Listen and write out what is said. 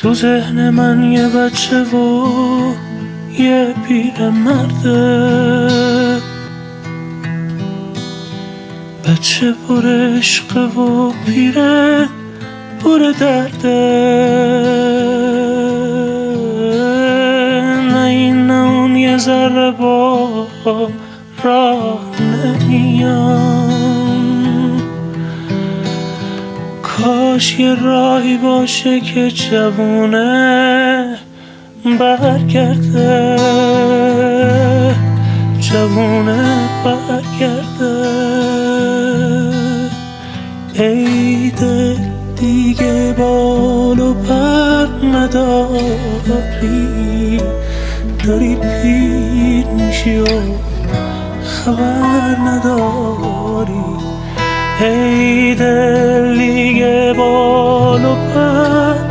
تو ذهن من یه بچه و یه پیر مرده، بچه پر عشقه و پیره پر درده. نه این نه اون یه ذره با راه نمیام. کاش یه راهی باشه که جوونه برگرده، جوونه برگرده. ای دل دیگه بال و پر نداری، داری پیر میشی و خبر نداری. ای دل دیگه بال و پر